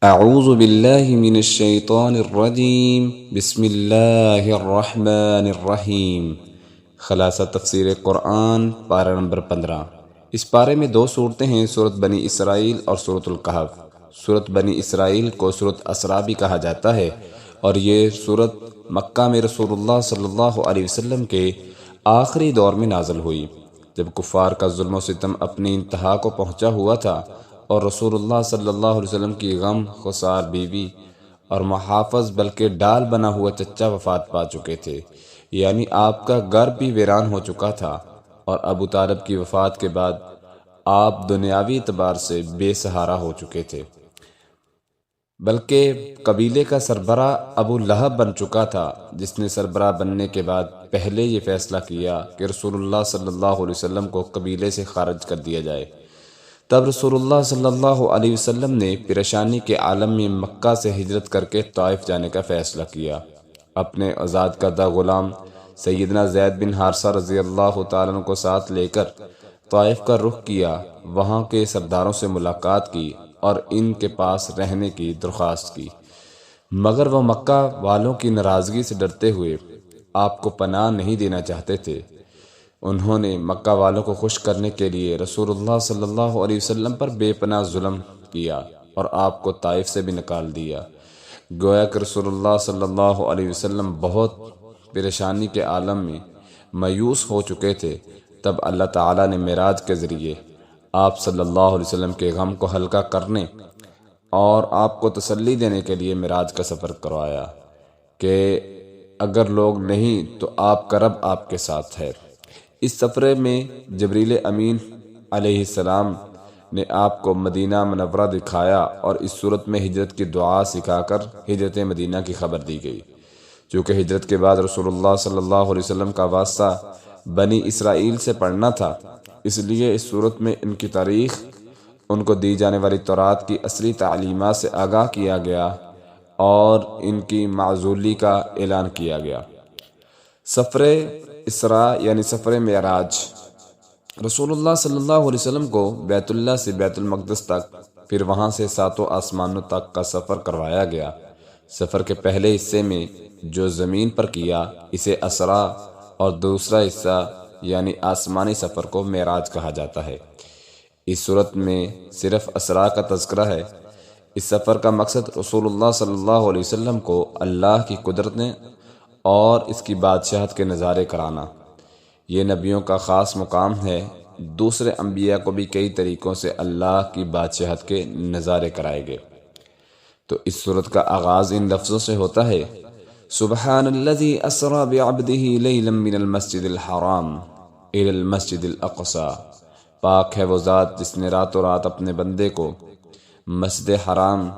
اعوذ باللہ من الشیطان الرجیم بسم اللہ الرحمن الرحیم۔ خلاصہ تفسیر قرآن پارہ نمبر 15۔ اس پارے میں دو صورتیں ہیں، سورۃ بنی اسرائیل اور سورۃ الکہف۔ سورۃ بنی اسرائیل کو سورۃ اسراء بھی کہا جاتا ہے، اور یہ سورۃ مکہ میں رسول اللہ صلی اللہ علیہ وسلم کے آخری دور میں نازل ہوئی، جب کفار کا ظلم و ستم اپنی انتہا کو پہنچا ہوا تھا اور رسول اللہ صلی اللہ علیہ وسلم کی غم خسار بیوی اور محافظ بلکہ ڈال بنا ہوا چچا وفات پا چکے تھے، یعنی آپ کا گھر بھی ویران ہو چکا تھا، اور ابو طالب کی وفات کے بعد آپ دنیاوی اعتبار سے بے سہارا ہو چکے تھے، بلکہ قبیلے کا سربراہ ابو لہب بن چکا تھا، جس نے سربراہ بننے کے بعد پہلے یہ فیصلہ کیا کہ رسول اللہ صلی اللہ علیہ وسلم کو قبیلے سے خارج کر دیا جائے۔ تب رسول اللہ صلی اللہ علیہ وسلم نے پریشانی کے عالم میں مکہ سے ہجرت کر کے طائف جانے کا فیصلہ کیا۔ اپنے آزاد کردہ غلام سیدنا زید بن حارثہ رضی اللہ تعالیٰ عنہ کو ساتھ لے کر طائف کا رخ کیا، وہاں کے سرداروں سے ملاقات کی اور ان کے پاس رہنے کی درخواست کی، مگر وہ مکہ والوں کی ناراضگی سے ڈرتے ہوئے آپ کو پناہ نہیں دینا چاہتے تھے۔ انہوں نے مکہ والوں کو خوش کرنے کے لیے رسول اللہ صلی اللہ علیہ وسلم پر بے پناہ ظلم کیا اور آپ کو طائف سے بھی نکال دیا۔ گویا کہ رسول اللہ صلی اللہ علیہ وسلم بہت پریشانی کے عالم میں مایوس ہو چکے تھے۔ تب اللہ تعالیٰ نے معراج کے ذریعے آپ صلی اللہ علیہ وسلم کے غم کو ہلکا کرنے اور آپ کو تسلی دینے کے لیے معراج کا سفر کروایا کہ اگر لوگ نہیں تو آپ کا رب آپ کے ساتھ ہے۔ اس سفر میں جبریل امین علیہ السلام نے آپ کو مدینہ منورہ دکھایا اور اس صورت میں ہجرت کی دعا سکھا کر ہجرت مدینہ کی خبر دی گئی۔ چونکہ ہجرت کے بعد رسول اللہ صلی اللہ علیہ وسلم کا واسطہ بنی اسرائیل سے پڑھنا تھا، اس لیے اس صورت میں ان کی تاریخ، ان کو دی جانے والی تورات کی اصلی تعلیمات سے آگاہ کیا گیا اور ان کی معزولی کا اعلان کیا گیا۔ سفر اسراء یعنی سفر معراج، رسول اللہ صلی اللہ علیہ وسلم کو بیت اللہ سے بیت المقدس تک، پھر وہاں سے ساتوں آسمانوں تک کا سفر کروایا گیا۔ سفر کے پہلے حصے میں جو زمین پر کیا اسے اسراء، اور دوسرا حصہ یعنی آسمانی سفر کو معراج کہا جاتا ہے۔ اس صورت میں صرف اسراء کا تذکرہ ہے۔ اس سفر کا مقصد رسول اللہ صلی اللہ علیہ وسلم کو اللہ کی قدرتیں اور اس کی بادشاہت کے نظارے کرانا۔ یہ نبیوں کا خاص مقام ہے، دوسرے انبیاء کو بھی کئی طریقوں سے اللہ کی بادشاہت کے نظارے کرائے گئے۔ تو اس صورت کا آغاز ان لفظوں سے ہوتا ہے: سبحان الذی اسری بعبدہ لیلا من المسجد الحرام الی المسجد الاقصی۔ پاک ہے وہ ذات جس نے راتوں رات اپنے بندے کو مسجد حرام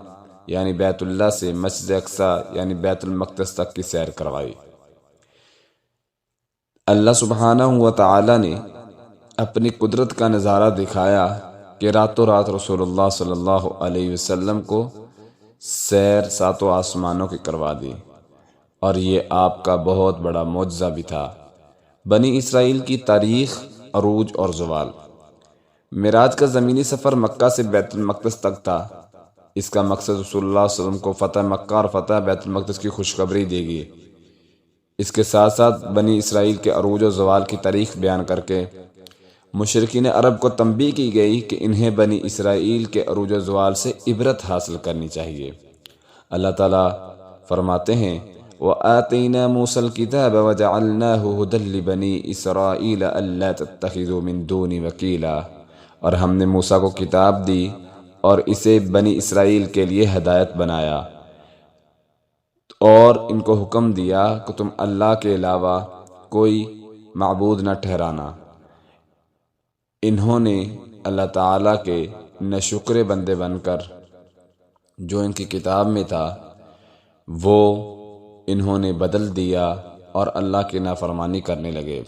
یعنی بیت اللہ سے مسجد اقصی یعنی بیت المقدس تک کی سیر کروائی۔ اللہ سبحانہ و تعالی نے اپنی قدرت کا نظارہ دکھایا کہ راتوں رات رسول اللہ صلی اللہ علیہ وسلم کو سیر ساتوں آسمانوں کی کروا دی، اور یہ آپ کا بہت بڑا معجزہ بھی تھا۔ بنی اسرائیل کی تاریخ، عروج اور زوال۔ معراج کا زمینی سفر مکہ سے بیت المقدس تک تھا۔ اس کا مقصد رسول اللہ صلی اللہ علیہ وسلم کو فتح مکہ اور فتح بیت المقدس کی خوشخبری دی گئی۔ اس کے ساتھ ساتھ بنی اسرائیل کے عروج و زوال کی تاریخ بیان کر کے مشرکین عرب کو تنبیہ کی گئی کہ انہیں بنی اسرائیل کے عروج و زوال سے عبرت حاصل کرنی چاہیے۔ اللہ تعالیٰ فرماتے ہیں: وَآتَيْنَا مُوسَى الْكِتَابَ وَجَعَلْنَاهُ هُدًى لِبَنِي إِسْرَائِيلَ أَلَّا تَتَّخِذُوا مِن دُونِي وَكِيلًا۔ اور ہم نے موسیٰ کو کتاب دی اور اسے بنی اسرائیل کے لیے ہدایت بنایا، اور ان کو حکم دیا کہ تم اللہ کے علاوہ کوئی معبود نہ ٹھہرانا۔ انہوں نے اللہ تعالیٰ کے ناشکرے بندے بن کر جو ان کی کتاب میں تھا وہ انہوں نے بدل دیا اور اللہ کی نافرمانی کرنے لگے۔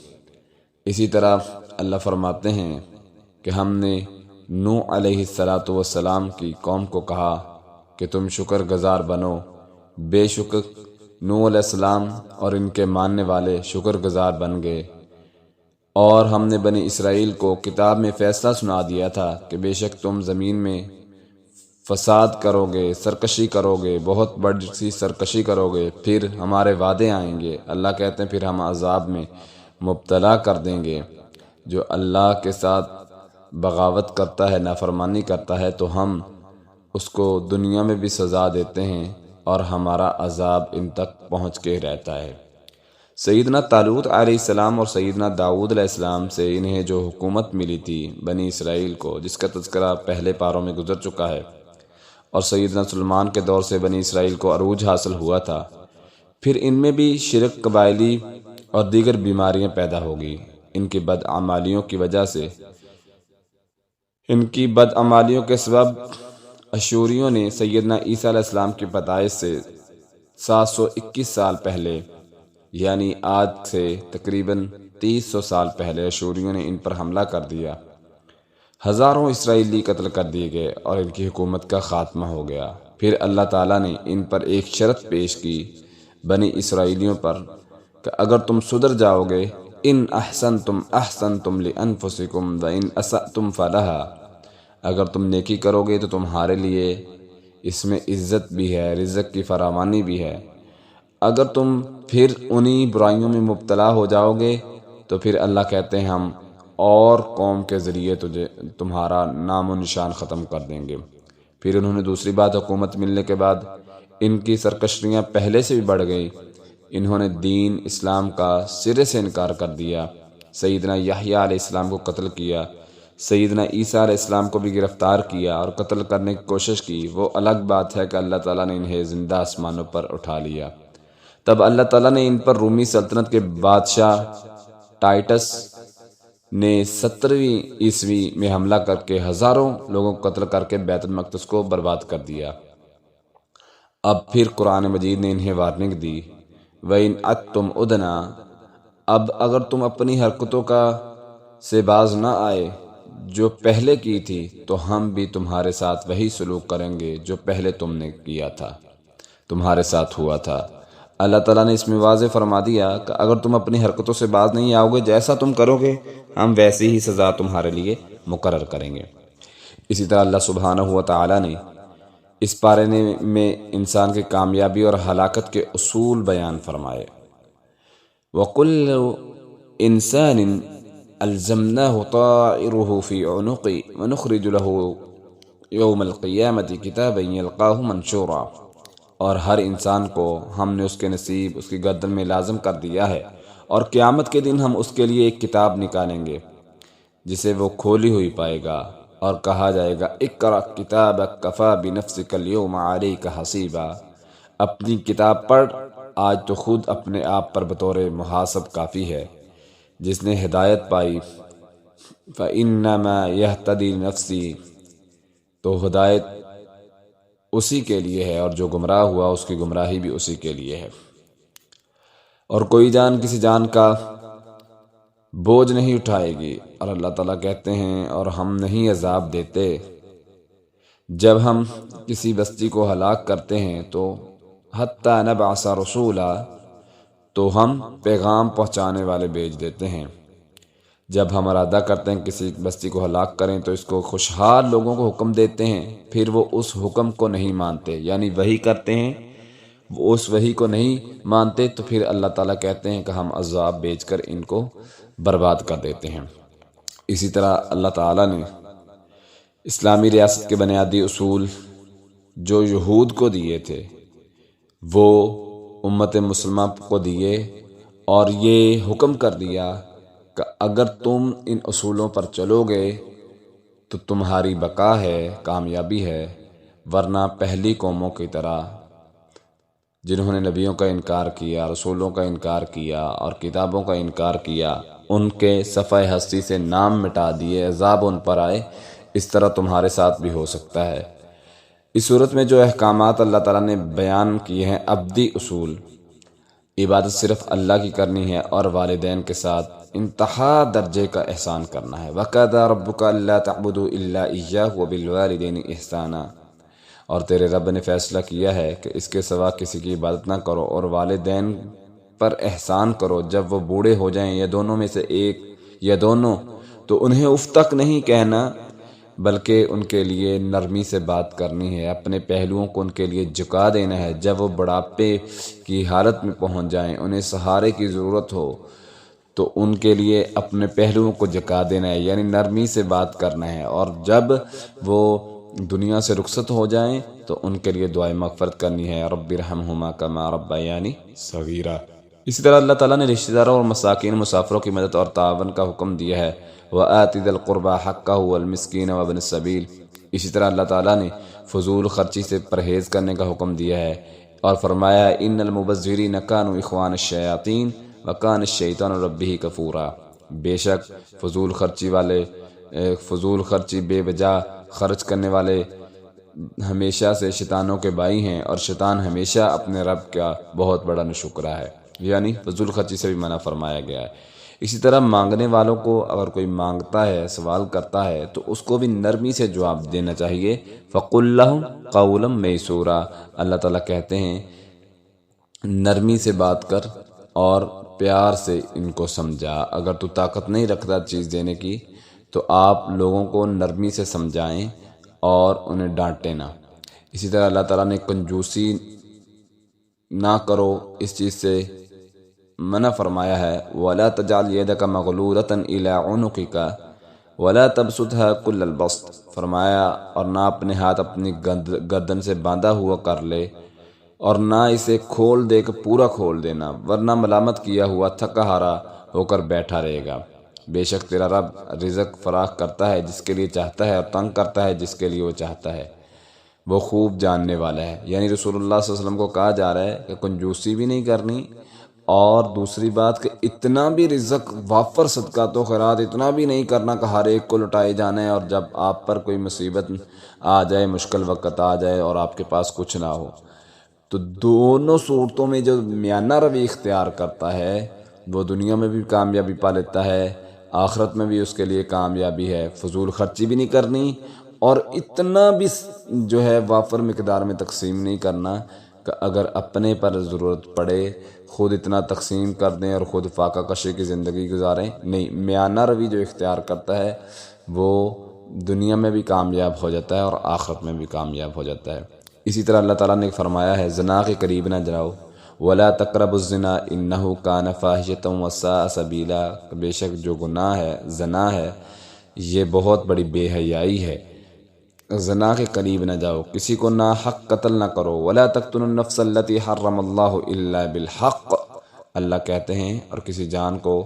اسی طرح اللہ فرماتے ہیں کہ ہم نے نوح علیہ السلام کی قوم کو کہا کہ تم شکر گزار بنو، بے شک نوح علیہ السلام اور ان کے ماننے والے شکر گزار بن گئے۔ اور ہم نے بنی اسرائیل کو کتاب میں فیصلہ سنا دیا تھا کہ بے شک تم زمین میں فساد کرو گے، سرکشی کرو گے، بہت بڑی سی سرکشی کرو گے، پھر ہمارے وعدے آئیں گے۔ اللہ کہتے ہیں پھر ہم عذاب میں مبتلا کر دیں گے۔ جو اللہ کے ساتھ بغاوت کرتا ہے، نافرمانی کرتا ہے، تو ہم اس کو دنیا میں بھی سزا دیتے ہیں اور ہمارا عذاب ان تک پہنچ کے رہتا ہے۔ سیدنا طالوت علیہ السلام اور سیدنا داؤد علیہ السلام سے انہیں جو حکومت ملی تھی بنی اسرائیل کو، جس کا تذکرہ پہلے پاروں میں گزر چکا ہے، اور سیدنا سلمان کے دور سے بنی اسرائیل کو عروج حاصل ہوا تھا، پھر ان میں بھی شرک، قبائلی اور دیگر بیماریاں پیدا ہوگی۔ ان کی بدعمالیوں کی وجہ سے، ان کی بدعمالیوں کے سبب اشوریوں نے سیدنا عیسیٰ علیہ السلام کی پیدائش سے 721 سال پہلے، یعنی آج سے تقریباً 300 سال پہلے، اشوریوں نے ان پر حملہ کر دیا۔ ہزاروں اسرائیلی قتل کر دیے گئے اور ان کی حکومت کا خاتمہ ہو گیا۔ پھر اللہ تعالیٰ نے ان پر ایک شرط پیش کی بنی اسرائیلیوں پر کہ اگر تم سدھر جاؤ گے، ان احسنتم احسنتم لانفسکم وان اسأتم فلہا، اگر تم نیکی کرو گے تو تمہارے لیے اس میں عزت بھی ہے، رزق کی فراوانی بھی ہے۔ اگر تم پھر انہی برائیوں میں مبتلا ہو جاؤ گے تو پھر اللہ کہتے ہیں ہم اور قوم کے ذریعے تمہارا نام و نشان ختم کر دیں گے۔ پھر انہوں نے دوسری بات، حکومت ملنے کے بعد ان کی سرکشیاں پہلے سے بھی بڑھ گئیں۔ انہوں نے دین اسلام کا سرے سے انکار کر دیا، سیدنا یحییٰ علیہ السلام کو قتل کیا، سیدنا عیسیٰ علیہ السلام کو بھی گرفتار کیا اور قتل کرنے کی کوشش کی۔ وہ الگ بات ہے کہ اللہ تعالیٰ نے انہیں زندہ آسمانوں پر اٹھا لیا۔ تب اللہ تعالیٰ نے ان پر رومی سلطنت کے بادشاہ ٹائٹس نے 17ویں عیسوی میں حملہ کر کے ہزاروں لوگوں کو قتل کر کے بیت المقدس کو برباد کر دیا۔ اب پھر قرآن مجید نے انہیں وارننگ دی، وَإِنْ عَدْتُمْ عُدْنَا، اب اگر تم اپنی حرکتوں سے باز نہ آئے جو پہلے کی تھی تو ہم بھی تمہارے ساتھ وہی سلوک کریں گے جو پہلے تم نے کیا تھا، تمہارے ساتھ ہوا تھا۔ اللہ تعالیٰ نے اس میں واضح فرما دیا کہ اگر تم اپنی حرکتوں سے باز نہیں آؤ گے، جیسا تم کرو گے ہم ویسی ہی سزا تمہارے لیے مقرر کریں گے۔ اسی طرح اللہ سبحانہ و تعالیٰ نے اس پارے میں انسان کی کامیابی اور ہلاکت کے اصول بیان فرمائے۔ وَكُلُّ إِنسَانٍ أَلْزَمْنَاهُ طَائِرَهُ فِي عُنُقِهِ وَنُخْرِجُ لَهُ يَوْمَ الْقِيَامَةِ كِتَابًا يَلْقَاهُ مَنشُورًا، اور ہر انسان کو ہم نے اس کے نصیب اس کی گردن میں لازم کر دیا ہے، اور قیامت کے دن ہم اس کے لیے ایک کتاب نکالیں گے جسے وہ کھولی ہوئی پائے گا، اور کہا جائے گا اقرأ کتابک کفی بنفسک اليوم علیک حسیبا، اپنی کتاب پڑھ، آج تو خود اپنے آپ پر بطور محاسب کافی ہے۔ جس نے ہدایت پائی فإنما یہتدی لنفسہ، تو ہدایت اسی کے لیے ہے، اور جو گمراہ ہوا اس کی گمراہی بھی اسی کے لیے ہے۔ اور کوئی جان کسی جان کا بوجھ نہیں اٹھائے گی، اور اللہ تعالیٰ کہتے ہیں اور ہم نہیں عذاب دیتے۔ جب ہم کسی بستی کو ہلاک کرتے ہیں تو حتی نبعث رسولا، تو ہم پیغام پہنچانے والے بھیج دیتے ہیں۔ جب ہم ارادہ کرتے ہیں کسی بستی کو ہلاک کریں تو اس کو خوشحال لوگوں کو حکم دیتے ہیں، پھر وہ اس حکم کو نہیں مانتے، یعنی وہی کرتے ہیں، وہ اس وحی کو نہیں مانتے، تو پھر اللہ تعالیٰ کہتے ہیں کہ ہم عذاب بھیج کر ان کو برباد کر دیتے ہیں۔ اسی طرح اللہ تعالیٰ نے اسلامی ریاست کے بنیادی اصول جو یہود کو دیے تھے وہ امت مسلمہ کو دیے، اور یہ حکم کر دیا کہ اگر تم ان اصولوں پر چلو گے تو تمہاری بقا ہے، کامیابی ہے، ورنہ پہلی قوموں کی طرح جنہوں نے نبیوں کا انکار کیا، رسولوں کا انکار کیا اور کتابوں کا انکار کیا، ان کے صفحہ ہستی سے نام مٹا دیے، عذاب ان پر آئے، اس طرح تمہارے ساتھ بھی ہو سکتا ہے۔ اس صورت میں جو احکامات اللہ تعالیٰ نے بیان کیے ہیں، ابدی اصول، عبادت صرف اللہ کی کرنی ہے اور والدین کے ساتھ انتہا درجے کا احسان کرنا ہے۔ وَقَضَىٰ رَبُّكَ أَلَّا تَعْبُدُوا إِلَّا إِيَّاهُ وَبِالْوَالِدَيْنِ إِحْسَانًا، اور تیرے رب نے فیصلہ کیا ہے کہ اس کے سوا کسی کی عبادت نہ کرو، اور والدین پر احسان کرو۔ جب وہ بوڑھے ہو جائیں یا دونوں میں سے ایک یا دونوں، تو انہیں اف تک نہیں کہنا، بلکہ ان کے لیے نرمی سے بات کرنی ہے، اپنے پہلوؤں کو ان کے لیے جھکا دینا ہے۔ جب وہ بڑھاپے کی حالت میں پہنچ جائیں، انہیں سہارے کی ضرورت ہو تو ان کے لیے اپنے پہلوؤں کو جھکا دینا ہے، یعنی نرمی سے بات کرنا ہے۔ اور جب وہ دنیا سے رخصت ہو جائیں تو ان کے لیے دعائے مغفرت کرنی ہے، رب ارحمہما کما ربیانی صغیرا۔ اسی طرح اللہ تعالیٰ نے رشتہ داروں اور مساکین مسافروں کی مدد اور تعاون کا حکم دیا ہے، وَآتِ ذِی الْقُرْبَىٰ حَقَّهُ وَالْمِسْكِینَ وَابْنَ السَّبِیلِ۔ اسی طرح اللہ تعالیٰ نے فضول خرچی سے پرہیز کرنے کا حکم دیا ہے اور فرمایا ہے ان المبذرین کانوا اخوان الشیاطین وکان الشیطان ربہ کفورا۔ بے شک فضول خرچی بے وجہ خرچ کرنے والے ہمیشہ سے شیطانوں کے بھائی ہیں، اور شیطان ہمیشہ اپنے رب کا بہت بڑا ناشکرا ہے، یعنی فضول خرچی سے بھی منع فرمایا گیا ہے۔ اسی طرح مانگنے والوں کو اگر کوئی مانگتا ہے، سوال کرتا ہے، تو اس کو بھی نرمی سے جواب دینا چاہیے، فَقُلْ لَهُمْ قَوْلًا مَيْسُورًا۔ اللہ تعالیٰ کہتے ہیں نرمی سے بات کر اور پیار سے ان کو سمجھا۔ اگر تو طاقت نہیں رکھتا چیز دینے کی تو آپ لوگوں کو نرمی سے سمجھائیں اور انہیں ڈانٹیں نہ۔ اسی طرح اللہ تعالیٰ نے کنجوسی نہ کرو اس چیز سے منع فرمایا ہے، وَلَا تَجْعَلْ يَدَكَ مَغْلُولَةً إِلَىٰ عُنُقِكَ وَلَا تَبْسُطْهَا كُلَّ الْبَسْطِ۔ فرمایا اور نہ اپنے ہاتھ اپنی گردن سے باندھا ہوا کر لے اور نہ اسے کھول دے کہ پورا کھول دینا، ورنہ ملامت کیا ہوا تھکا ہارا ہو کر بیٹھا رہے گا۔ بے شک تیرا رب رزق فراخ کرتا ہے جس کے لیے چاہتا ہے اور تنگ کرتا ہے جس کے لیے وہ چاہتا ہے، وہ خوب جاننے والا ہے۔ یعنی رسول اللہ صلی اللہ علیہ وسلم کو کہا جا رہا ہے کہ کنجوسی بھی نہیں کرنی، اور دوسری بات کہ اتنا بھی رزق وافر صدقات و خیرات اتنا بھی نہیں کرنا کہ ہر ایک کو لٹائے جانا ہے، اور جب آپ پر کوئی مصیبت آ جائے، مشکل وقت آ جائے اور آپ کے پاس کچھ نہ ہو، تو دونوں صورتوں میں جو میانہ روی اختیار کرتا ہے وہ دنیا میں بھی کامیابی پا لیتا ہے، آخرت میں بھی اس کے لیے کامیابی ہے۔ فضول خرچی بھی نہیں کرنی اور اتنا بھی جو ہے وافر مقدار میں تقسیم نہیں کرنا کہ اگر اپنے پر ضرورت پڑے خود اتنا تقسیم کر دیں اور خود فاقہ کشی کی زندگی گزاریں۔ نہیں، میانہ روی جو اختیار کرتا ہے وہ دنیا میں بھی کامیاب ہو جاتا ہے اور آخرت میں بھی کامیاب ہو جاتا ہے۔ اسی طرح اللہ تعالیٰ نے فرمایا ہے زنا کے قریب نہ جاؤ، وَلَا تَقْرَبُوا الزِّنَا إِنَّهُ كَانَ فَاحِشَةً وَسَاءَ سَبِيلًا۔ بے شک جو گناہ ہے، زنا ہے، یہ بہت بڑی بے حیائی ہے۔ زنا کے قریب نہ جاؤ، کسی کو ناحق قتل نہ کرو، وَلَا تَقْتُلُوا النَّفْسَ الَّتِي حَرَّمَ اللَّهُ إِلَّا بِالْحَقِّ۔ اللہ کہتے ہیں اور کسی جان کو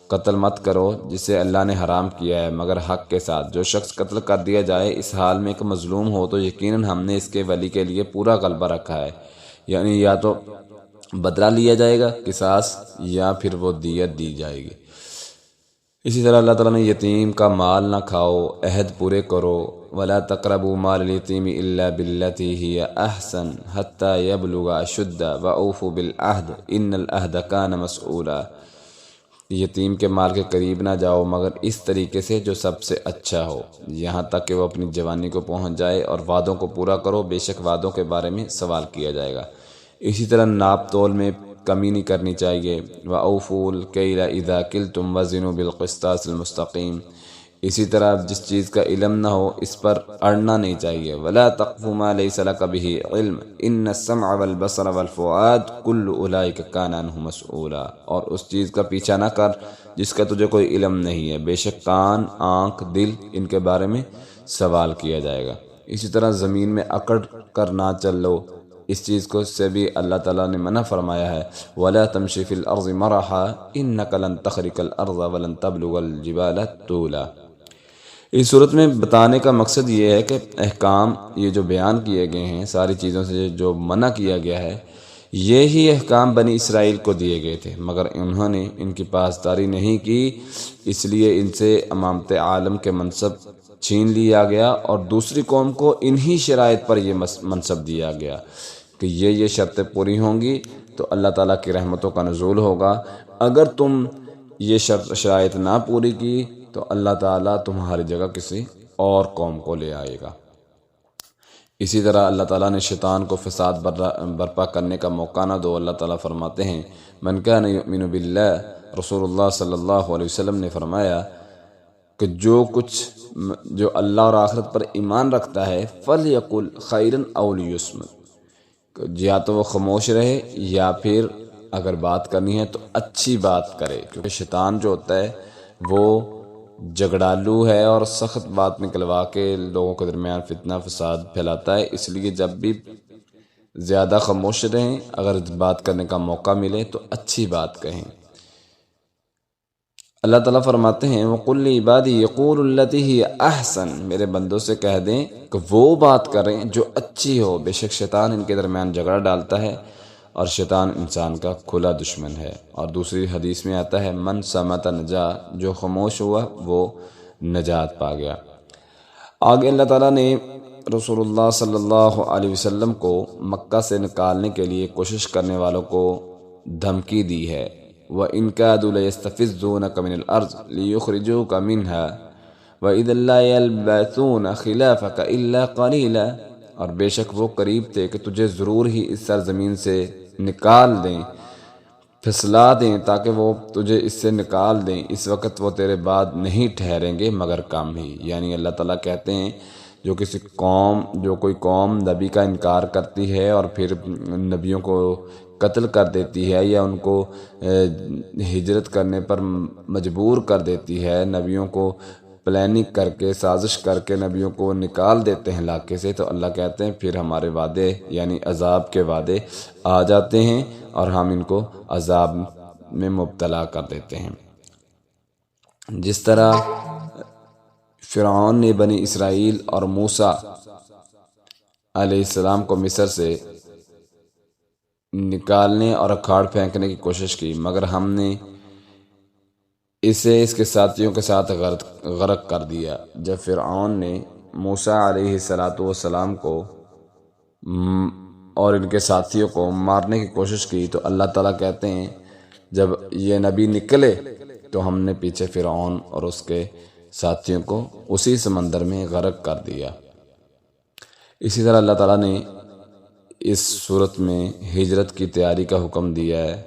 قتل مت کرو جسے اللہ نے حرام کیا ہے مگر حق کے ساتھ۔ جو شخص قتل کر دیا جائے اس حال میں کہ مظلوم ہو تو یقیناً ہم نے اس کے ولی کے لیے پورا غلبہ رکھا ہے، یعنی یا تو بدلہ لیا جائے گا قصاص یا پھر وہ دیت دی جائے گی۔ اسی طرح اللہ تعالیٰ نے یتیم کا مال نہ کھاؤ، عہد پورے کرو، وَلَا تَقْرَبُوا مَالَ الْيَتِيمِ إِلَّا بِالَّتِي هِيَ أَحْسَنُ حَتَّى يَبْلُغَ أَشُدَّهُ وَأَوْفُوا بِالْعَهْدِ إِنَّ الْعَهْدَ كَانَ مَسْئُولًا۔ یتیم کے مال کے قریب نہ جاؤ مگر اس طریقے سے جو سب سے اچھا ہو، یہاں تک کہ وہ اپنی جوانی کو پہنچ جائے، اور وعدوں کو پورا کرو، بے شک وعدوں کے بارے میں سوال کیا جائے گا۔ اسی طرح ناپ تول میں کمی نہیں کرنی چاہیے، وَأَوْفُوا الْكَيْلَ إِذَا كِلْتُمْ وَزِنُوا بِالْقِسْطَاسِ الْمُسْتَقِيمِ۔ اسی طرح جس چیز کا علم نہ ہو اس پر اڑنا نہیں چاہیے، وَلَا تَقْفُ مَا لَيْسَ لَكَ بِهِ عِلْمٌ إِنَّ السَّمْعَ وَالْبَصَرَ وَالْفُؤَادَ كُلُّ أُولَٰئِكَ كَانَ عَنْهُ مَسْئُولًا۔ اور اس چیز کا پیچھا نہ کر جس کا تجھے کوئی علم نہیں ہے، بے شک کان، آنکھ، دل ان کے بارے میں سوال کیا جائے گا۔ اسی طرح زمین میں اکڑ کر نہ چلو، اس چیز کو سے بھی اللہ تعالیٰ نے منع فرمایا ہے، وَلَا تَمْشِ فِي الْأَرْضِ مَرَحًا إِنَّكَ لَن تَخْرِقَ الْأَرْضَ وَلَن تَبْلُغَ الْجِبَالَ طُولًا۔ اس صورت میں بتانے کا مقصد یہ ہے کہ احکام یہ جو بیان کیے گئے ہیں، ساری چیزوں سے جو منع کیا گیا ہے، یہی احکام بنی اسرائیل کو دیے گئے تھے، مگر انہوں نے ان کی پاسداری نہیں کی، اس لیے ان سے امامت عالم کے منصب چھین لیا گیا، اور دوسری قوم کو انہی شرائط پر یہ منصب دیا گیا کہ یہ شرطیں پوری ہوں گی تو اللہ تعالیٰ کی رحمتوں کا نزول ہوگا، اگر تم یہ شرائط نہ پوری کی تو اللہ تعالیٰ تمہاری جگہ کسی اور قوم کو لے آئے گا۔ اسی طرح اللہ تعالیٰ نے شیطان کو فساد برپا کرنے کا موقع نہ دو۔ اللہ تعالیٰ فرماتے ہیں من کان یؤمن باللہ، رسول اللہ صلی اللہ علیہ وسلم نے فرمایا کہ جو اللہ اور آخرت پر ایمان رکھتا ہے فَلْيَقُلْ خَيْرًا أَوْ لِيَصْمُتْ، یا تو وہ خاموش رہے یا پھر اگر بات کرنی ہے تو اچھی بات کرے، کیونکہ شیطان جو ہوتا ہے وہ جھگڑالو ہے اور سخت بات نکلوا کے لوگوں کے درمیان فتنہ فساد پھیلاتا ہے۔ اس لیے جب بھی زیادہ خاموش رہیں، اگر بات کرنے کا موقع ملے تو اچھی بات کہیں۔ اللہ تعالیٰ فرماتے ہیں وَقُلْ لِعِبَادِي يَقُولُوا الَّتِي هِيَ أَحْسَنُ، میرے بندوں سے کہہ دیں کہ وہ بات کریں جو اچھی ہو، بے شک شیطان ان کے درمیان جھگڑا ڈالتا ہے اور شیطان انسان کا کھلا دشمن ہے۔ اور دوسری حدیث میں آتا ہے من صمت نجا، جو خاموش ہوا وہ نجات پا گیا۔ آگے اللہ تعالیٰ نے رسول اللہ صلی اللہ علیہ وسلم کو مکہ سے نکالنے کے لیے کوشش کرنے والوں کو دھمکی دی ہے، وَإِن كَادُوا لَيَسْتَفِزُّونَكَ مِنَ الْأَرْضِ لِيُخْرِجُوكَ مِنْهَا وَإِذًا لَّا يَلْبَثُونَ خِلَافَكَ إِلَّا قَلِيلًا، اور بے شک وہ قریب تھے کہ تجھے ضرور ہی اس سرزمین سے نکال دیں، پھسلا دیں، تاکہ وہ تجھے اس سے نکال دیں، اس وقت وہ تیرے بعد نہیں ٹھہریں گے مگر کم ہی۔ یعنی اللہ تعالیٰ کہتے ہیں جو کوئی قوم نبی کا انکار کرتی ہے اور پھر نبیوں کو قتل کر دیتی ہے یا ان کو ہجرت کرنے پر مجبور کر دیتی ہے، نبیوں کو پلاننگ کر کے سازش کر کے نبیوں کو نکال دیتے ہیں علاقے سے، تو اللہ کہتے ہیں پھر ہمارے وعدے یعنی عذاب کے وعدے آ جاتے ہیں اور ہم ان کو عذاب میں مبتلا کر دیتے ہیں۔ جس طرح فرعون نے بنی اسرائیل اور موسیٰ علیہ السلام کو مصر سے نکالنے اور اکھاڑ پھینکنے کی کوشش کی، مگر ہم نے اسے اس کے ساتھیوں کے ساتھ غرق کر دیا۔ جب فرعون نے موسیٰ علیہ السلام کو اور ان کے ساتھیوں کو مارنے کی کوشش کی تو اللہ تعالیٰ کہتے ہیں جب یہ نبی نکلے تو ہم نے پیچھے فرعون اور اس کے ساتھیوں کو اسی سمندر میں غرق کر دیا۔ اسی طرح اللہ تعالیٰ نے اس صورت میں ہجرت کی تیاری کا حکم دیا ہے۔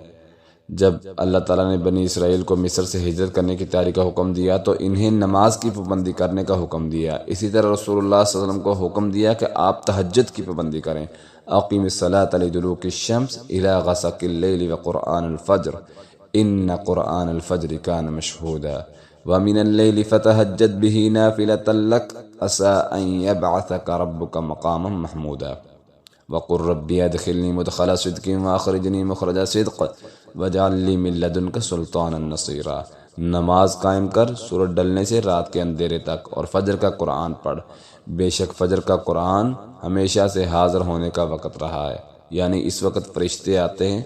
جب اللہ تعالیٰ نے بنی اسرائیل کو مصر سے ہجرت کرنے کی تیاری کا حکم دیا تو انہیں نماز کی پابندی کرنے کا حکم دیا۔ اسی طرح رسول اللہ صلی اللہ علیہ وسلم کو حکم دیا کہ آپ تہجد کی پابندی کریں۔ اقیم الصلاۃ لدلوک الشمس الی غسق اللیل وقرآن الفجر ان قرآن الفجر کان مشہودا ومن اللیل فتہجد بہ نافلۃ لک عسیٰ ان یبعثک ربک مقاما محمودا وقل ربی ادخلنی مدخل صدق واخرجنی مخرج صدق واجعل لی من لدنک سلطانا نصیرا۔ نماز قائم کر سورج ڈلنے سے رات کے اندھیرے تک، اور فجر کا قرآن پڑھ، بے شک فجر کا قرآن ہمیشہ سے حاضر ہونے کا وقت رہا ہے، یعنی اس وقت فرشتے آتے ہیں،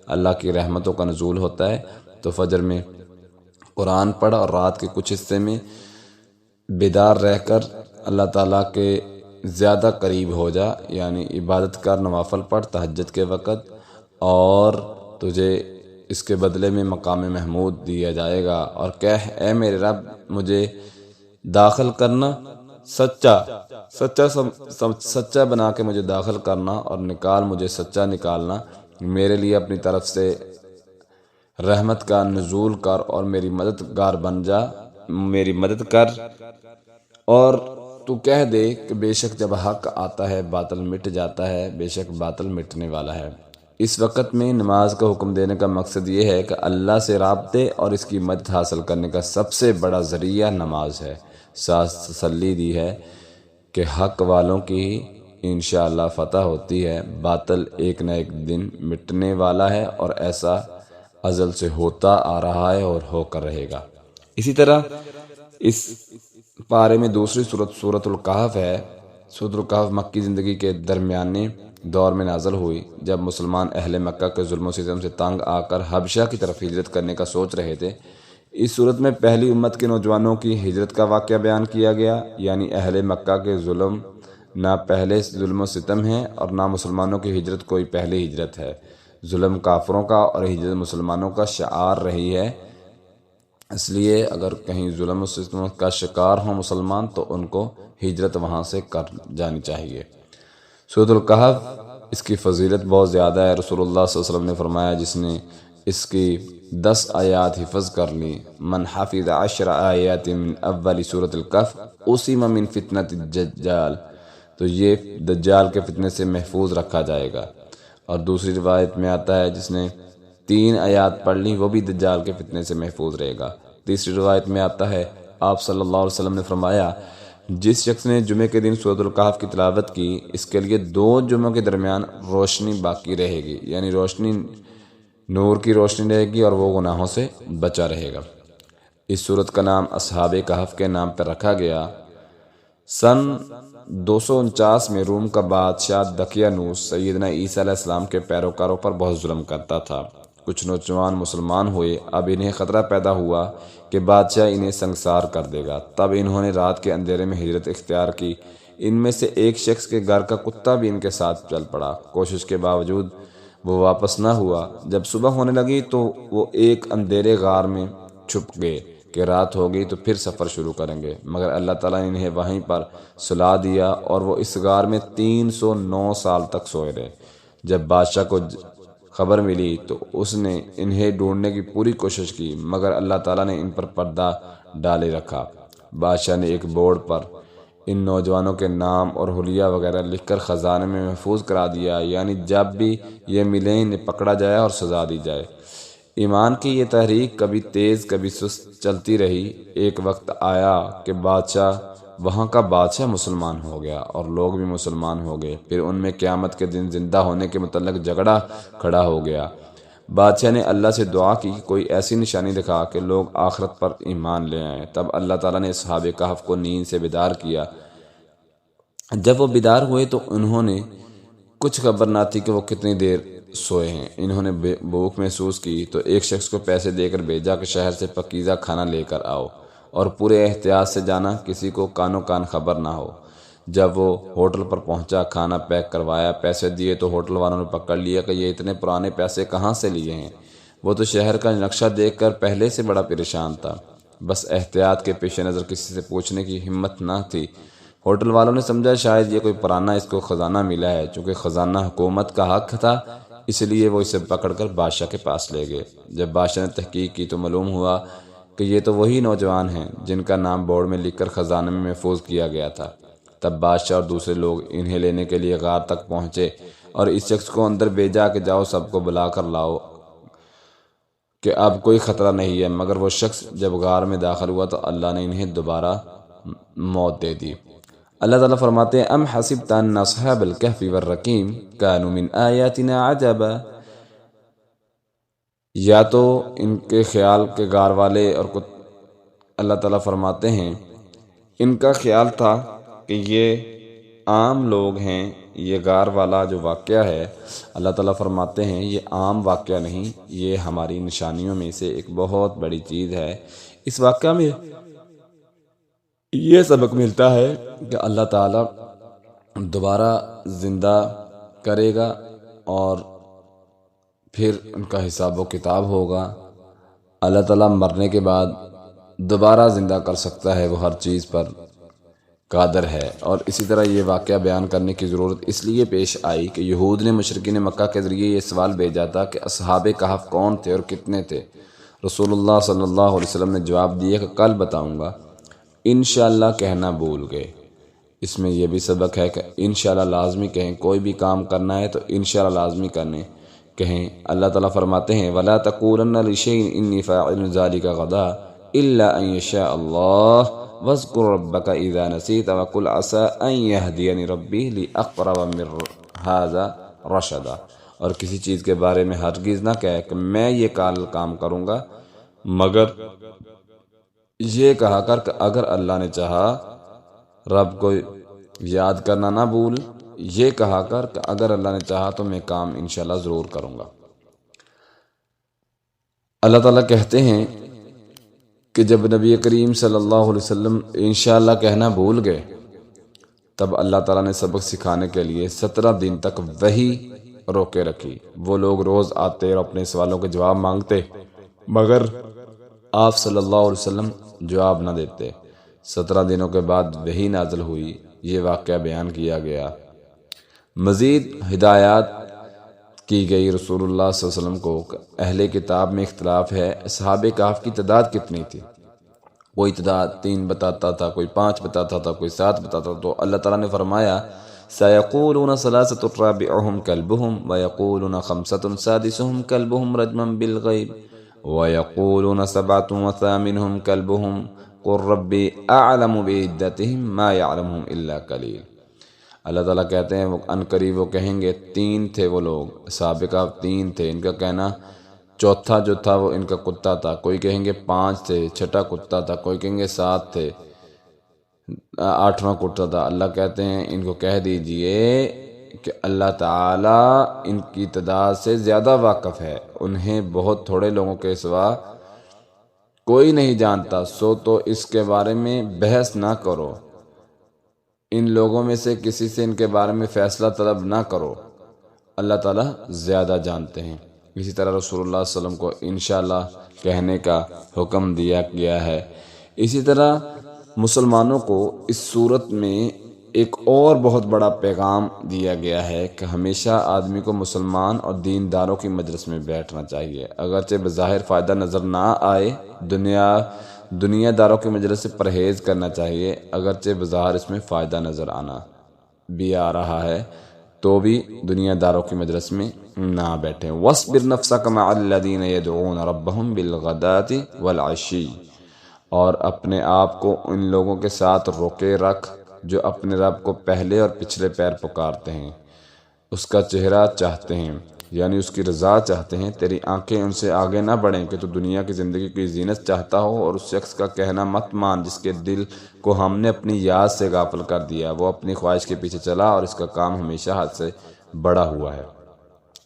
اللہ کی رحمتوں کا نزول ہوتا ہے، تو فجر میں قرآن پڑھ اور رات کے کچھ حصے میں بیدار رہ کر اللہ تعالیٰ کے زیادہ قریب ہو جا، یعنی عبادت کر، نوافل پڑھ تہجد کے وقت، اور تجھے اس کے بدلے میں مقام محمود دیا جائے گا۔ اور کہہ اے میرے رب مجھے داخل کرنا، سچا بنا کے مجھے داخل کرنا، اور نکال مجھے سچا نکالنا، میرے لیے اپنی طرف سے رحمت کا نزول کر اور میری مددگار بن جا، میری مدد کر۔ اور تو کہہ دے کہ بے شک جب حق آتا ہے باطل مٹ جاتا ہے، بے شک باطل مٹنے والا ہے۔ اس وقت میں نماز کا حکم دینے کا مقصد یہ ہے کہ اللہ سے رابطے اور اس کی مدد حاصل کرنے کا سب سے بڑا ذریعہ نماز ہے۔ ساتھ تسلی دی ہے کہ حق والوں کی انشاءاللہ فتح ہوتی ہے، باطل ایک نہ ایک دن مٹنے والا ہے، اور ایسا ازل سے ہوتا آ رہا ہے اور ہو کر رہے گا۔ اسی طرح اس پارے میں دوسری سورۃ الکہف ہے۔ سورۃ الکہف مکی زندگی کے درمیانے دور میں نازل ہوئی جب مسلمان اہل مکہ کے ظلم و ستم سے تنگ آ کر حبشہ کی طرف ہجرت کرنے کا سوچ رہے تھے۔ اس صورت میں پہلی امت کے نوجوانوں کی ہجرت کا واقعہ بیان کیا گیا، یعنی اہل مکہ کے ظلم نہ پہلے ظلم و ستم ہے اور نہ مسلمانوں کی ہجرت کوئی پہلی ہجرت ہے۔ ظلم کافروں کا اور ہجرت مسلمانوں کا شعار رہی ہے، اس لیے اگر کہیں ظلم و ستم کا شکار ہوں مسلمان تو ان کو ہجرت وہاں سے کر جانی چاہیے۔ سورۃ الکہف اس کی فضیلت بہت زیادہ ہے۔ رسول اللہ صلی اللہ علیہ وسلم نے فرمایا جس نے اس کی 10 آیات حفظ کر لیں، من حفظ 10 آیات من اول سورۃ الکہف اسم من فتنۃ الدجال، تو یہ دجال کے فتنے سے محفوظ رکھا جائے گا۔ اور دوسری روایت میں آتا ہے جس نے 3 آیات پڑھ لی وہ بھی دجال کے فتنے سے محفوظ رہے گا۔ تیسری روایت میں آتا ہے آپ صلی اللہ علیہ وسلم نے فرمایا جس شخص نے جمعے کے دن سورۃ الکہف کی تلاوت کی اس کے لیے 2 جمعوں کے درمیان روشنی باقی رہے گی، یعنی روشنی، نور کی روشنی رہے گی اور وہ گناہوں سے بچا رہے گا۔ اس سورت کا نام اصحاب کہف کے نام پر رکھا گیا۔ سن 249 میں روم کا بادشاہ دقیانوس سیدنا عیسیٰ علیہ السلام کے پیروکاروں پر بہت ظلم کرتا تھا۔ کچھ نوجوان مسلمان ہوئے، اب انہیں خطرہ پیدا ہوا کہ بادشاہ انہیں سنگسار کر دے گا۔ تب انہوں نے رات کے اندھیرے میں ہجرت اختیار کی۔ ان میں سے ایک شخص کے گھر کا کتا بھی ان کے ساتھ چل پڑا، کوشش کے باوجود وہ واپس نہ ہوا۔ جب صبح ہونے لگی تو وہ ایک اندھیرے غار میں چھپ گئے کہ رات ہوگی تو پھر سفر شروع کریں گے، مگر اللہ تعالیٰ نے انہیں وہیں پر سلا دیا اور وہ اس غار میں 309 سال تک سوئے رہے۔ جب بادشاہ کو خبر ملی تو اس نے انہیں ڈھونڈنے کی پوری کوشش کی، مگر اللہ تعالیٰ نے ان پر پردہ ڈالے رکھا۔ بادشاہ نے ایک بورڈ پر ان نوجوانوں کے نام اور حلیہ وغیرہ لکھ کر خزانے میں محفوظ کرا دیا، یعنی جب بھی یہ ملیں انہیں پکڑا جائے اور سزا دی جائے۔ ایمان کی یہ تحریک کبھی تیز کبھی سست چلتی رہی۔ ایک وقت آیا کہ وہاں کا بادشاہ مسلمان ہو گیا اور لوگ بھی مسلمان ہو گئے۔ پھر ان میں قیامت کے دن زندہ ہونے کے متعلق جھگڑا کھڑا ہو گیا۔ بادشاہ نے اللہ سے دعا کی کہ کوئی ایسی نشانی دکھا کہ لوگ آخرت پر ایمان لے آئیں۔ تب اللہ تعالیٰ نے اصحاب کہف کو نیند سے بیدار کیا۔ جب وہ بیدار ہوئے تو انہوں نے کچھ خبر نہ تھی کہ وہ کتنی دیر سوئے ہیں۔ انہوں نے بھوک محسوس کی تو ایک شخص کو پیسے دے کر بھیجا کہ شہر سے پاکیزہ کھانا لے کر آؤ اور پورے احتیاط سے جانا، کسی کو کانوں کان خبر نہ ہو۔ جب وہ ہوٹل پر پہنچا، کھانا پیک کروایا، پیسے دیے تو ہوٹل والوں نے پکڑ لیا کہ یہ اتنے پرانے پیسے کہاں سے لیے ہیں۔ وہ تو شہر کا نقشہ دیکھ کر پہلے سے بڑا پریشان تھا، بس احتیاط کے پیش نظر کسی سے پوچھنے کی ہمت نہ تھی۔ ہوٹل والوں نے سمجھا شاید یہ کوئی پرانا اس کو خزانہ ملا ہے، چونکہ خزانہ حکومت کا حق تھا، اس لیے وہ اسے پکڑ کر بادشاہ کے پاس لے گئے۔ جب بادشاہ نے تحقیق کی تو معلوم ہوا کہ یہ تو وہی نوجوان ہیں جن کا نام بورڈ میں لکھ کر خزانے میں محفوظ کیا گیا تھا۔ تب بادشاہ اور دوسرے لوگ انہیں لینے کے لیے غار تک پہنچے اور اس شخص کو اندر بھیجا کہ جاؤ سب کو بلا کر لاؤ کہ اب کوئی خطرہ نہیں ہے، مگر وہ شخص جب غار میں داخل ہوا تو اللہ نے انہیں دوبارہ موت دے دی۔ اللہ تعالیٰ فرماتے ہیں ام حسبت ان اصحاب الکہف والرقیم کانوا من آیاتنا عجبا، یا تو ان کے خیال کے غار والے اور اللہ تعالیٰ فرماتے ہیں ان کا خیال تھا کہ یہ عام لوگ ہیں۔ یہ غار والا جو واقعہ ہے، اللہ تعالیٰ فرماتے ہیں یہ عام واقعہ نہیں، یہ ہماری نشانیوں میں سے ایک بہت بڑی چیز ہے۔ اس واقعہ میں یہ سبق ملتا ہے کہ اللہ تعالیٰ دوبارہ زندہ کرے گا اور پھر ان کا حساب و کتاب ہوگا۔ اللہ تعالیٰ مرنے کے بعد دوبارہ زندہ کر سکتا ہے، وہ ہر چیز پر قادر ہے۔ اور اسی طرح یہ واقعہ بیان کرنے کی ضرورت اس لیے پیش آئی کہ یہود نے مشرکین مکہ کے ذریعے یہ سوال بھیجا تھا کہ اصحاب کہف کون تھے اور کتنے تھے۔ رسول اللہ صلی اللہ علیہ وسلم نے جواب دیا کہ کل بتاؤں گا، انشاءاللہ کہنا بھول گئے۔ اس میں یہ بھی سبق ہے کہ انشاءاللہ لازمی کہیں، کوئی بھی کام کرنا ہے تو انشاءاللہ لازمی کہیں۔ اللہ تعالیٰ فرماتے ہیں وَلَا تَقُولَنَّ لِشَيْءٍ إِنِّي فَاعِلٌ ذَلِكَ غَدًا إِلَّا أَن يَشَاءَ اللَّهُ وَاذْكُر رَّبَّكَ إِذَا نَسِيتَ وَقُلْ عَسَىٰ أَن يَهْدِيَنِ رَبِّي لِأَقْرَبَ مِن هَٰذَا رَشَدًا، اور کسی چیز کے بارے میں ہرگز نہ کہے کہ میں یہ کام کروں گا، مگر یہ کہا کر کہ اگر اللہ نے چاہا، رب کو یاد کرنا نہ بھول، یہ کہا کر کہ اگر اللہ نے چاہا تو میں کام انشاءاللہ ضرور کروں گا۔ اللہ تعالیٰ کہتے ہیں کہ جب نبی کریم صلی اللہ علیہ وسلم انشاءاللہ کہنا بھول گئے تب اللہ تعالیٰ نے سبق سکھانے کے لیے 17 دن تک وحی روکے رکھی۔ وہ لوگ روز آتے اور اپنے سوالوں کے جواب مانگتے، مگر آپ صلی اللہ علیہ وسلم جواب نہ دیتے۔ 17 دنوں کے بعد وحی نازل ہوئی، یہ واقعہ بیان کیا گیا۔ مزید ہدایات کی گئی رسول اللہ صلی اللہ علیہ وسلم کو اہل کتاب میں اختلاف ہے اصحاب کہف کی تعداد کتنی تھی۔ کوئی تعداد 3 بتاتا تھا، کوئی 5 بتاتا تھا، کوئی 7 بتاتا تھا۔ تو اللہ تعالیٰ نے فرمایا سَيَقُولُونَ ثَلَاثَةٌ رَابِعُهُمْ كَلْبُهُمْ وَيَقُولُونَ 5 سَادِسُهُمْ كَلْبُهُمْ رَجْمًا بِالْغَيْبِ وَيَقُولُونَ 7 وَثَامِنُهُمْ كَلْبُهُمْ قُلْ رَبِّي أَعْلَمُ بِعِدَّتِهِمْ مَا يَعْلَمُهُمْ إِلَّا قَلِيلٌ۔ اللہ تعالیٰ کہتے ہیں وہ عنقریب وہ کہیں گے 3 تھے وہ لوگ، اصحاب کہف 3 تھے، ان کا کہنا چوتھا جو تھا وہ ان کا کتا تھا، کوئی کہیں گے 5 تھے، چھٹا کتا تھا، کوئی کہیں گے 7 تھے، 8واں کتا تھا۔ اللہ کہتے ہیں ان کو کہہ دیجئے کہ اللہ تعالیٰ ان کی تعداد سے زیادہ واقف ہے، انہیں بہت تھوڑے لوگوں کے سوا کوئی نہیں جانتا، سو تو اس کے بارے میں بحث نہ کرو، ان لوگوں میں سے کسی سے ان کے بارے میں فیصلہ طلب نہ کرو، اللہ تعالیٰ زیادہ جانتے ہیں۔ اسی طرح رسول اللہ صلی اللہ علیہ وسلم کو انشاءاللہ کہنے کا حکم دیا گیا ہے۔ اسی طرح مسلمانوں کو اس صورت میں ایک اور بہت بڑا پیغام دیا گیا ہے کہ ہمیشہ آدمی کو مسلمان اور دینداروں کی مجلس میں بیٹھنا چاہیے، اگرچہ بظاہر فائدہ نظر نہ آئے، دنیا داروں کی مجلس سے پرہیز کرنا چاہیے، اگرچہ بظاہر اس میں فائدہ نظر آنا بھی آ رہا ہے تو بھی دنیا داروں کی مجلس میں نہ بیٹھیں۔ وَاصْبِرْ نَفْسَكَ مَعَ الَّذِينَ يَدْعُونَ رَبَّهُمْ بِالْغَدَاةِ وَالْعَشِيِّ، اور اپنے آپ کو ان لوگوں کے ساتھ روکے رکھ جو اپنے رب کو پہلے اور پچھلے پیر پکارتے ہیں، اس کا چہرہ چاہتے ہیں، یعنی اس کی رضا چاہتے ہیں۔ تیری آنکھیں ان سے آگے نہ بڑھیں کہ تو دنیا کی زندگی کی زینت چاہتا ہو، اور اس شخص کا کہنا مت مان جس کے دل کو ہم نے اپنی یاد سے غافل کر دیا، وہ اپنی خواہش کے پیچھے چلا اور اس کا کام ہمیشہ حد سے بڑا ہوا ہے۔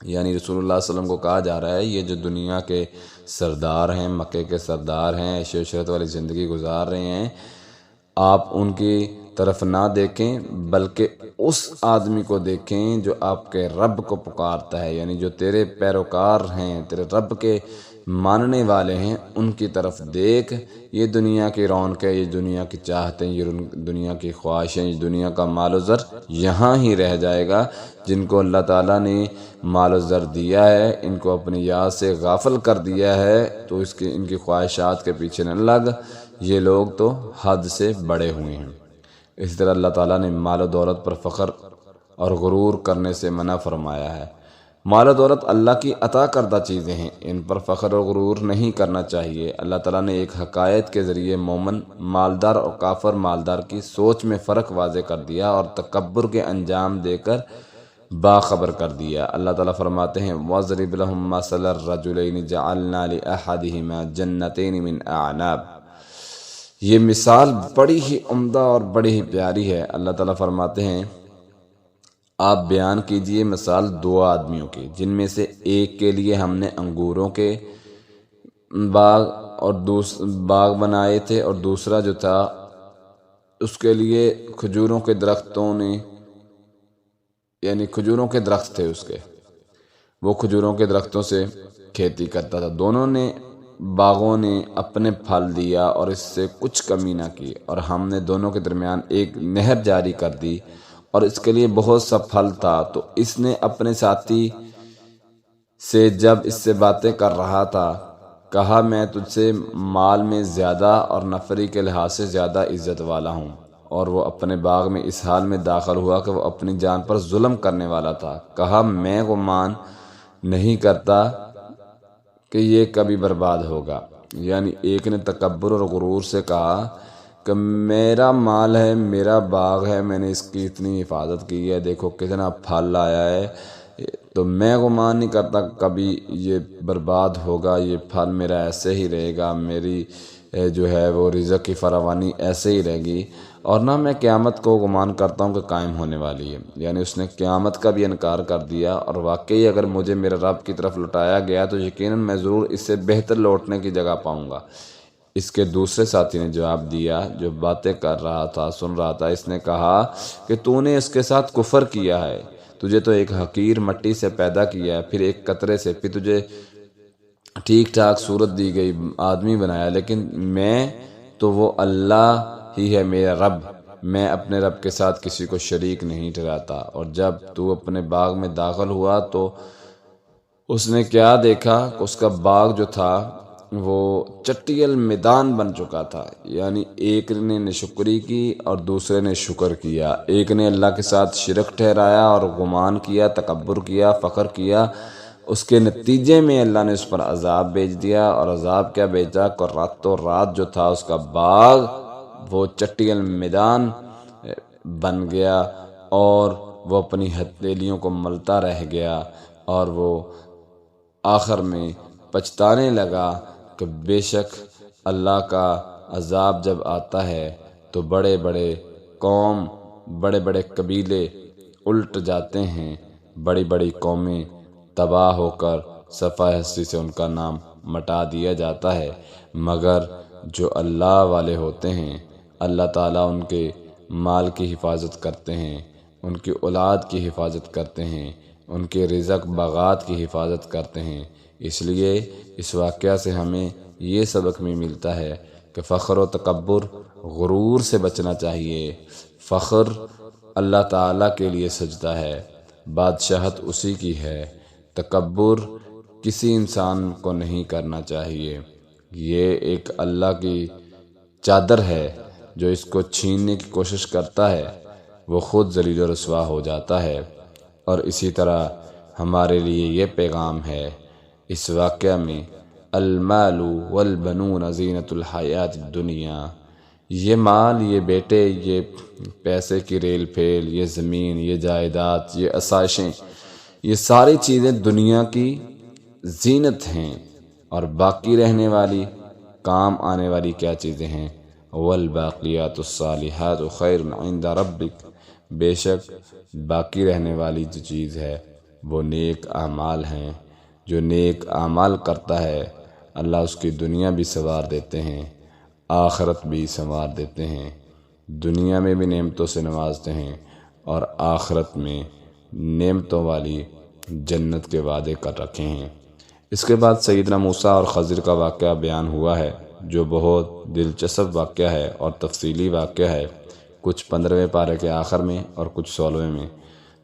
یعنی رسول اللہ صلی اللہ علیہ وسلم کو کہا جا رہا ہے یہ جو دنیا کے سردار ہیں، مکے کے سردار ہیں، عیش و عشرت والی زندگی گزار رہے ہیں، آپ ان کی طرف نہ دیکھیں بلکہ اس آدمی کو دیکھیں جو آپ کے رب کو پکارتا ہے، یعنی جو تیرے پیروکار ہیں، تیرے رب کے ماننے والے ہیں، ان کی طرف دیکھ۔ یہ دنیا کی رونقیں، یہ دنیا کی چاہتیں، یہ دنیا کی خواہشیں، یہ دنیا کا مال و زر یہاں ہی رہ جائے گا۔ جن کو اللہ تعالیٰ نے مال و زر دیا ہے، ان کو اپنی یاد سے غافل کر دیا ہے، تو ان کی خواہشات کے پیچھے نہ لگ، یہ لوگ تو حد سے بڑے ہوئے ہیں۔ اسی طرح اللہ تعالیٰ نے مال و دولت پر فخر اور غرور کرنے سے منع فرمایا ہے۔ مال و دولت اللہ کی عطا کردہ چیزیں ہیں، ان پر فخر اور غرور نہیں کرنا چاہیے۔ اللہ تعالیٰ نے ایک حکایت کے ذریعے مومن مالدار اور کافر مالدار کی سوچ میں فرق واضح کر دیا اور تکبر کے انجام دے کر باخبر کر دیا۔ اللہ تعالیٰ فرماتے ہیں وَاضْرِبْ لَهُم مَّثَلَ الرَّجُلَيْنِ جَعَلْنَا لِأَحَدِهِمَا جَنَّتَيْنِ مِنْ أَعْنَابٍ۔ یہ مثال بڑی ہی عمدہ اور بڑی ہی پیاری ہے۔ اللہ تعالیٰ فرماتے ہیں آپ بیان کیجئے مثال 2 آدمیوں کی، جن میں سے ایک کے لیے ہم نے انگوروں کے باغ بنائے تھے، اور دوسرا جو تھا اس کے لیے کھجوروں کے درختوں نے، یعنی کھجوروں کے درخت تھے اس کے، وہ کھجوروں کے درختوں سے کھیتی کرتا تھا۔ دونوں نے باغوں نے اپنے پھل دیا اور اس سے کچھ کمی نہ کی، اور ہم نے دونوں کے درمیان ایک نہر جاری کر دی اور اس کے لیے بہت سا پھل تھا۔ تو اس نے اپنے ساتھی سے جب اس سے باتیں کر رہا تھا کہا میں تجھ سے مال میں زیادہ اور نفری کے لحاظ سے زیادہ عزت والا ہوں، اور وہ اپنے باغ میں اس حال میں داخل ہوا کہ وہ اپنی جان پر ظلم کرنے والا تھا۔ کہا میں گمان نہیں کرتا کہ یہ کبھی برباد ہوگا، یعنی ایک نے تکبر اور غرور سے کہا کہ میرا مال ہے، میرا باغ ہے، میں نے اس کی اتنی حفاظت کی ہے، دیکھو کتنا پھل آیا ہے، تو میں گمان نہیں کرتا کبھی یہ برباد ہوگا، یہ پھل میرا ایسے ہی رہے گا، میری جو ہے وہ رزق کی فراوانی ایسے ہی رہے گی، اور نہ میں قیامت کو گمان کرتا ہوں کہ قائم ہونے والی ہے۔ یعنی اس نے قیامت کا بھی انکار کر دیا، اور واقعی اگر مجھے میرے رب کی طرف لوٹایا گیا تو یقیناً میں ضرور اس سے بہتر لوٹنے کی جگہ پاؤں گا۔ اس کے دوسرے ساتھی نے جواب دیا جو باتیں کر رہا تھا، سن رہا تھا، اس نے کہا کہ تو نے اس کے ساتھ کفر کیا ہے، تجھے تو ایک حقیر مٹی سے پیدا کیا ہے، پھر ایک قطرے سے، پھر تجھے ٹھیک ٹھاک صورت دی گئی آدمی بنایا، لیکن میں تو وہ اللہ ہی ہے میرا رب، میں اپنے رب کے ساتھ کسی کو شریک نہیں ٹھہراتا۔ اور جب تو اپنے باغ میں داخل ہوا تو اس نے کیا دیکھا کہ اس کا باغ جو تھا وہ چٹیل میدان بن چکا تھا، یعنی ایک نے ناشکری کی اور دوسرے نے شکر کیا، ایک نے اللہ کے ساتھ شرک ٹھہرایا اور گمان کیا، تکبر کیا، فخر کیا، اس کے نتیجے میں اللہ نے اس پر عذاب بھیج دیا، اور عذاب کیا بھیجا کہ راتوں رات جو تھا اس کا باغ وہ چٹیل میدان بن گیا، اور وہ اپنی ہتھیلیوں کو ملتا رہ گیا، اور وہ آخر میں پچھتانے لگا کہ بے شک اللہ کا عذاب جب آتا ہے تو بڑے بڑے قوم، بڑے بڑے قبیلے الٹ جاتے ہیں، بڑی بڑی قومیں تباہ ہو کر صفحہ ہستی سے ان کا نام مٹا دیا جاتا ہے، مگر جو اللہ والے ہوتے ہیں اللہ تعالیٰ ان کے مال کی حفاظت کرتے ہیں، ان کی اولاد کی حفاظت کرتے ہیں، ان کے رزق باغات کی حفاظت کرتے ہیں۔ اس لیے اس واقعہ سے ہمیں یہ سبق بھی ملتا ہے کہ فخر و تکبر، غرور سے بچنا چاہیے۔ فخر اللہ تعالیٰ کے لیے سجدہ ہے، بادشاہت اسی کی ہے، تکبر کسی انسان کو نہیں کرنا چاہیے۔ یہ ایک اللہ کی چادر ہے، جو اس کو چھیننے کی کوشش کرتا ہے وہ خود ذلیل و رسوا ہو جاتا ہے۔ اور اسی طرح ہمارے لیے یہ پیغام ہے اس واقعہ میں، المال والبنون زینت الحیات الدنیا، یہ مال، یہ بیٹے، یہ پیسے کی ریل پھیل، یہ زمین، یہ جائیداد، یہ آسائشیں، یہ ساری چیزیں دنیا کی زینت ہیں، اور باقی رہنے والی، کام آنے والی کیا چیزیں ہیں؟ والباقیات الصالحات خیر عند ربک، بے شک باقی رہنے والی جو چیز ہے وہ نیک اعمال ہیں۔ جو نیک اعمال کرتا ہے اللہ اس کی دنیا بھی سنوار دیتے ہیں، آخرت بھی سنوار دیتے ہیں، دنیا میں بھی نعمتوں سے نوازتے ہیں، اور آخرت میں نعمتوں والی جنت کے وعدے کر رکھے ہیں۔ اس کے بعد سیدنا موسیٰ اور خضر کا واقعہ بیان ہوا ہے، جو بہت دلچسپ واقعہ ہے اور تفصیلی واقعہ ہے، کچھ 15ویں پارے کے آخر میں اور کچھ 16ویں میں،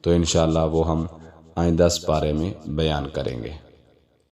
تو انشاءاللہ وہ ہم آئندہ اس پارے میں بیان کریں گے۔